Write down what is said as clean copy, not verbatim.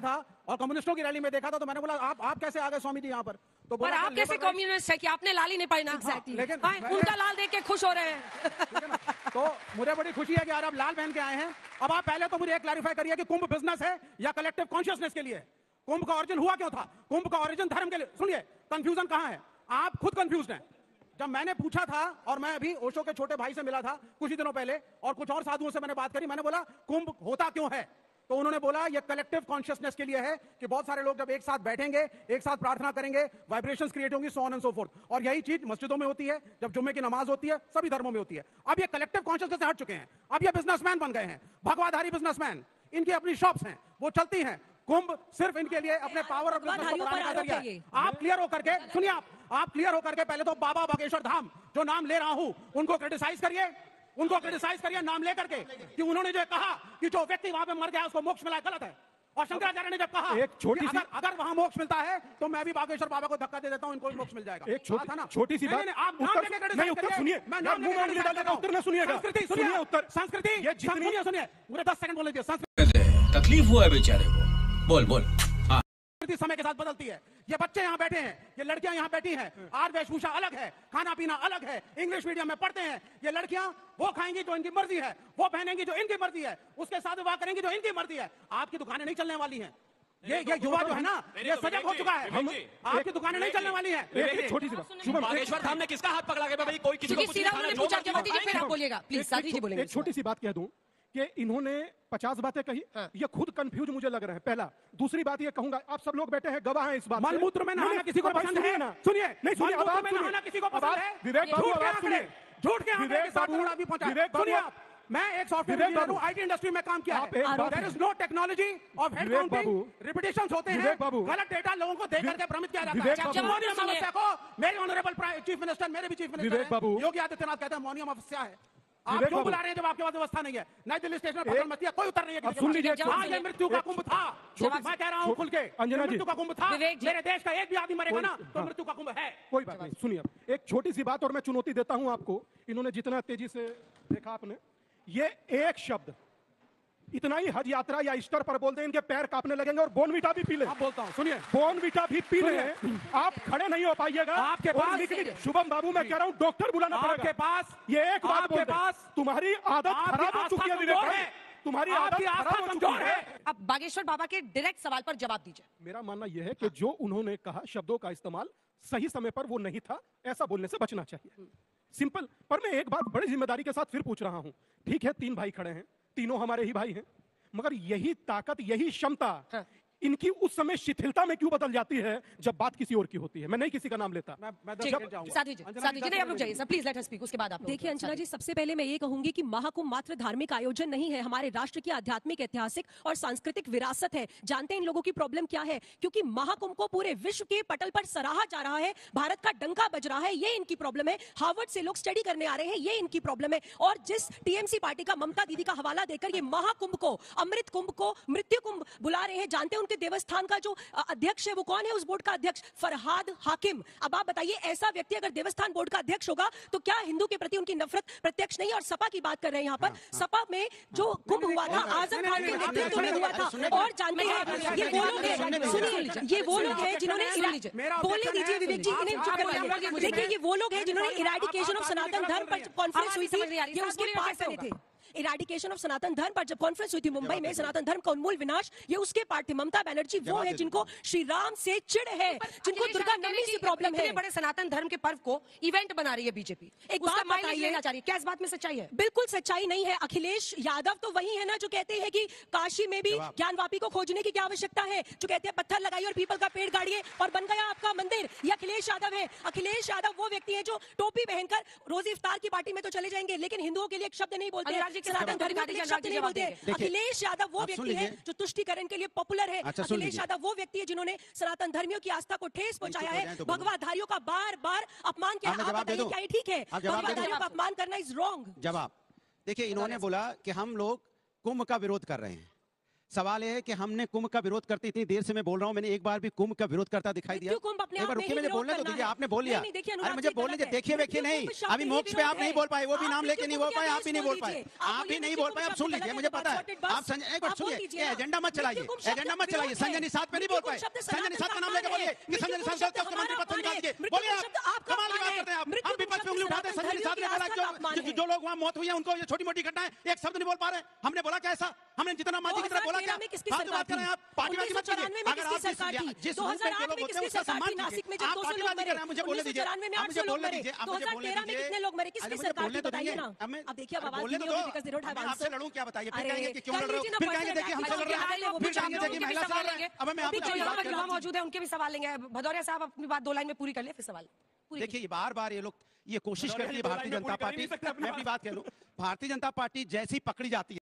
था और कम्युनिस्टों की रैली में देखा था, तो मैंने बोला आप कैसे आ गए स्वामी जी यहाँ पर? तो पर आप कैसे कम्युनिस्ट है कि आपने लाल ही नहीं पहना? लेकिन उनका लाल देख के खुश हो रहे हैं। तो मुझे बड़ी खुशी है कि यार आप लाल पहन के आए हैं। अब आप पहले तो मुझे एक क्लैरिफाई करिए कि कुंभ बिजनेस है या कलेक्टिव कॉन्शियसनेस के लिए? कुंभ का ओरिजिन हुआ क्यों था? कुंभ का ओरिजिन धर्म के लिए। सुनिए, कंफ्यूजन कहां है? आप खुद कंफ्यूज्ड हैं। जब मैंने पूछा था, और मैं अभी ओशो के छोटे भाई से मिला था कुछ ही दिनों पहले, और कुछ और साधुओं से मैंने बात करी, मैंने बोला कुंभ होता क्यों है? तो उन्होंने बोला ये कलेक्टिव कॉन्शियसनेस के लिए है कि बहुत सारे लोग जब एक साथ बैठेंगे, एक साथ प्रार्थना करेंगे, वाइब्रेशंस क्रिएट होंगी, so on and so fourth. और यही चीज मस्जिदों में होती है, जब जुम्मे की नमाज होती है, सभी धर्मों में होती है। अब ये कलेक्टिव कॉन्शियसनेस से हट चुके हैं, अब ये बिजनेसमैन बन गए हैं, भगवाधारी बिजनेसमैन। इनकी अपनी शॉप्स हैं, वो चलती हैं। कुंभ सिर्फ इनके लिए अपने पावर और बिजनेस को बढ़ाने का जरिया है। आप क्लियर होकर के सुनिए, आप क्लियर होकर के पहले तो बाबा बागेश्वर धाम जो नाम ले रहा हूं उनको क्रिटिसाइज करिए, नाम लेकर के कि उन्होंने जो कहा कि जो व्यक्ति वहां पे मर गया उसको मोक्ष मिला, गलत है। और शंकराचार्य ने जब कहा एक छोटी सी, अगर वहां मोक्ष मिलता है तो मैं भी बागेश्वर बाबा को धक्का दे देता हूं, इनको भी मोक्ष मिल जाएगा। एक छोटी सी बात, आप नाम लेके नहीं, उत्तर सुनिए, मैं नाम लेके उत्तर ना सुनिएगा, सुनिए उत्तर, संस्कृति, ये सुनिए, मुझे 10 सेकंड बोलने दीजिए। तकलीफ हुआ है बेचारे को, बोल। समय के साथ बदलती है। ये बच्चे यहाँ बैठे हैं, ये लड़कियां यहाँ बैठी हैं, आज वेशभूषा अलग है, खाना पीना अलग है, इंग्लिश मीडियम में पढ़ते हैं। ये लड़कियां वो खाएंगी जो इनकी मर्जी है, वो पहनेंगी जो इनकी मर्जी है, उसके साथ विवाह करेंगे जो इनकी मर्जी है। आपकी दुकानें नहीं चलने वाली हैं। ये युवा जो है ना, ये सजग हो चुका है। आपकी दुकानें नहीं चलने वाली है। छोटी सी बात, शुभम, बागेश्वर धाम ने किसका हाथ पकड़ा के भाई? कोई किसी को प्लीज साथी जी बोलेंगे। एक छोटी सी बात कह दूं कि इन्होंने 50 बातें कही, ये खुद कंफ्यूज मुझे लग रहे हैं। पहला, दूसरी बात ये कहूंगा, आप सब लोग बैठे हैं, गवाह हैं इस बात। मलमूत्र में नहाना किसी को पसंद है ना? सुनिए, नहीं सुनिए, मलमूत्र में नहाना किसी को पसंद है? विवेक बाबू, आवाज सुनिए। झूठ के आंकड़े के साथ अभी पहुंचा। सुनिए आप, मैं एक सॉफ्टवेयर इंजीनियर हूं, आईटी इंडस्ट्री में काम किया है। There is no technology of head counting, repetitions होते हैं, गलत डेटा लोगों को दे करके भ्रमित किया जाता है। मौनी अमावस्या को मेरे ऑनरेबल चीफ मिनिस्टर, मेरे भी चीफ मिनिस्टर योगी आदित्यनाथ कहते हैं मौनी अमावस्या है। आप क्यों बुला रहे हैं जब आपके पास व्यवस्था नहीं है? नई दिल्ली स्टेशन पर फसल मस्ती है, कोई उत्तर नहीं है। सुन लीजिए, ये मृत्यु का कुंभ था। मैं कह रहा हूं खुल के, मृत्यु का कुंभ था। मेरे देश का एक भी आदमी मरेगा ना तो मृत्यु का कुंभ है। कोई बात नहीं, सुनिए एक छोटी सी बात, और मैं चुनौती देता हूं आपको। इन्होंने जितना तेजी से देखा आपने, ये एक शब्द इतना ही हज यात्रा या ईस्टर पर बोल दें, इनके पैर कांपने लगेंगे। और बोनविटा भी पी ले, आप बोलता हूं, सुनिए, बोनविटा भी पी ले, आप खड़े नहीं हो पाइएगा। आपके पास शुभम बाबू, मैं कह रहा हूं डॉक्टर बुलाना पड़ेगा आपके पास। ये एक बात आपके पास, तुम्हारी आदत खराब हो चुकी है विवेक, तुम्हारी आदत खराब हो चुकी है। अब बागेश्वर बाबा के डायरेक्ट सवाल पर जवाब दीजिए। मेरा मानना यह है कि जो उन्होंने कहा, शब्दों का इस्तेमाल सही समय पर वो नहीं था, ऐसा बोलने से बचना चाहिए, सिंपल। पर मैं एक बात बड़ी जिम्मेदारी के साथ फिर पूछ रहा हूं। ठीक है, 3 भाई खड़े हैं, तीनों हमारे ही भाई हैं, मगर यही ताकत, यही क्षमता इनकी उस समय शिथिलता में क्यों बदल जाती है जब बात किसी और की होती है? मैं नहीं किसी का नाम लेता। साथी जी नहीं, आप रुक जाइए, प्लीज लेट अस स्पीक, उसके बाद आप। देखिए अंजना जी, सबसे पहले मैं ये कहूंगी कि महाकुंभ मात्र धार्मिक आयोजन नहीं है, हमारे राष्ट्र की आध्यात्मिक, ऐतिहासिक और सांस्कृतिक विरासत है। जानते हैं इन लोगों की प्रॉब्लम क्या है? क्योंकि महाकुंभ को पूरे विश्व के पटल पर सराहा जा रहा है, भारत का डंका बज रहा है, ये इनकी प्रॉब्लम है। हार्वर्ड से लोग स्टडी करने आ रहे हैं, ये इनकी प्रॉब्लम है। और जिस टीएमसी पार्टी का ममता दीदी का हवाला देकर ये महाकुंभ को, अमृत कुंभ को मृत्यु कुंभ बुला रहे हैं, जानते हैं उनके देवस्थान का जो अध्यक्ष है वो कौन है? उस बोर्ड का अध्यक्ष फरहाद हाकिम। अब आप बताइए, ऐसा व्यक्ति अगर देवस्थान बोर्ड का अध्यक्ष होगा तो क्या हिंदू के प्रति उनकी नफरत प्रत्यक्ष नहीं? और सपा की बात कर रहे हैं यहाँ पर, सपा में जो कुंभ हुआ था आजम खान के नेतृत्व में हुआ था। और जानते हैं ये वो लोग हैं, सुनिए, ये वो लोग हैं जिन्होंने, बोलने दीजिए विवेक जी, इन्हें चुप करवाइए। देखिए ये वो लोग हैं जिन्होंने इरेडिकेशन ऑफ सनातन धर्म पर कॉन्फ्रेंस हुई थी, ये उसके पास थे। इरेडिकेशन ऑफ सनातन धर्म पर जब कॉन्फ्रेंस हुई थी मुंबई में, सनातन धर्म का उन्मूल विनाश, ये उसके पार्ट थे। ममता बनर्जी वो है जिनको श्री राम से चिढ़ है, जिनको दुर्गा नवमी से प्रॉब्लम है। बड़े सनातन धर्म के पर्व को इवेंट बना रही है बीजेपी, एक बात बताइए, क्या इस बात में सच्चाई है? बिल्कुल सच्चाई नहीं है। अखिलेश यादव तो वही है ना जो कहते हैं कि काशी में भी ज्ञानवापी को खोजने की क्या आवश्यकता है, जो कहते हैं पत्थर लगाइए और पीपल का पेड़ गाड़िए और बन गया आपका मंदिर। ये अखिलेश यादव है। अखिलेश यादव वो व्यक्ति है जो टोपी पहनकर रोज इफ्तार की पार्टी में तो चले जाएंगे, लेकिन हिंदुओं के लिए एक शब्द नहीं बोलते, सनातन धर्म के लिए शब्द नहीं बोलते। अखिलेश यादव वो व्यक्ति है जो तुष्टीकरण के लिए पॉपुलर है। अखिलेश यादव वो व्यक्ति है जिन्होंने सनातन धर्मियों की आस्था को ठेस पहुंचाया है, भगवाधारियों का बार बार अपमान किया। आप बताइए क्या ये ठीक है? भगवाधारियों का अपमान करना इज रॉन्ग। जवाब देखिए, इन्होंने बोला कि हम लोग कुंभ का विरोध कर रहे हैं, सवाल ये है कि हमने कुंभ का विरोध करते इतनी देर से मैं बोल रहा हूं, मैंने एक बार भी कुंभ का विरोध करता दिखाई दिया? क्यों कुंभ अपने एक आप बार में रुकिए, ही मुझे विरोध बोलने तो करना दीजिए, है? आपने बोल लिया। नहीं, देखिए, अरे अनुराग मुझे जी, बोलने गलत दीजिए, है। देखिए वेखिए क्यों नहीं, कुंभ शब्द अभी ही मोक्ष पे विरोध आप नहीं है? बोल पाए, वो भी आप नाम लेके क्यों नहीं कुंभ बोल के पाए, आगे आप भी नहीं बोल बोल पाए, दीजिए? आप भी बोलिए नहीं कि बोल कुंभ पाए। आप शब्द सुन गलत लीजिए, है, मुझे तो पता है sorted बात आप संजय, एक बार आप बोल सुनिए, दीजिए ये ना। एजेंडा मत चलाइए, मृत्यु कुंभ शब्द एजेंडा मत विरोध चलाइए। है। संजय निषाद पे नहीं बोल मृत्यु पाए, कुंभ शब्द संजय निषाद का नाम लेके बोलिए कि मृत्यु संजय कुंभ निषाद शब्द को मंत्री पद से हमारा निकाल दीजिए। अपमान है। बोलिए मृत्यु आप, शब्द आपका कमाल की बात अपमान करते हैं है। आप। मृत्यु हम विपक्ष पे उंगली उठाते हैं, संजय धर्मियों निषाद की ने बोला आस्था का अपमान है। जो लोग वहाँ मौत हुई है उनको ये छोटी मोटी घटनाएं एक शब्द नहीं बोल पा रहे। हमने बोला क्या ऐसा? हमने जितना माजी की तरह बोला क्या? 2013 में किसकी फालतू सरकार बात कर रहे हैं आप, थी? पार्टीबाजी मत कीजिए। 1994 में अगर किसकी आप सरकार थी? जिस मुल्क में 2008 लोग में होते हैं किसकी उसका सरकार सम्मान थी? नासिक में कीजिए। जब आप 200 लोग पार्टीबाजी कर मरे, रहे हैं, मुझे बोलने दीजिए, 1994 में आप 800 मुझे लोग बोलने मरे, दीजिए, आप मुझे बोलने 2013 में दीजिए। कितने लोग मरे? किसकी अरे मुझे सरकार बोलने थी? तो बताइए दीजिए। ना। अब देखिए, अब आवाज बोलने नहीं तो होगी दो। because they don't have मैं आपसे answer। लड़ूं क्या? बताइए, फिर अरे, कहेंगे कि क्यों कर लड़ रहे हो? लीजिए ना फिर कहेंगे पर्सनल देखिए अटैक, हमसे लड़ रहे पहले वो हैं, फिर बीच कहेंगे आप देखिए लोगों के महिला भी से लड़ सवाल रहे हैं। अब मैं अभी आपसे जो बात यहाँ पर कर युवा मौजूद है उनके भी सवाल लेंगे। भदौरिया साहब अपनी बात 2 लाइन में पूरी कर ले, फिर सवाल पूरी देखिए ये बार बार ये लोग ये कोशिश भदौरिया करती जी है दो भारतीय लाइन में जनता पूरी कर ही पार्टी, नहीं सकते अपनी मैं अपनी बात कह लूं, भारतीय जनता पार्टी जैसी पकड़ी जाती है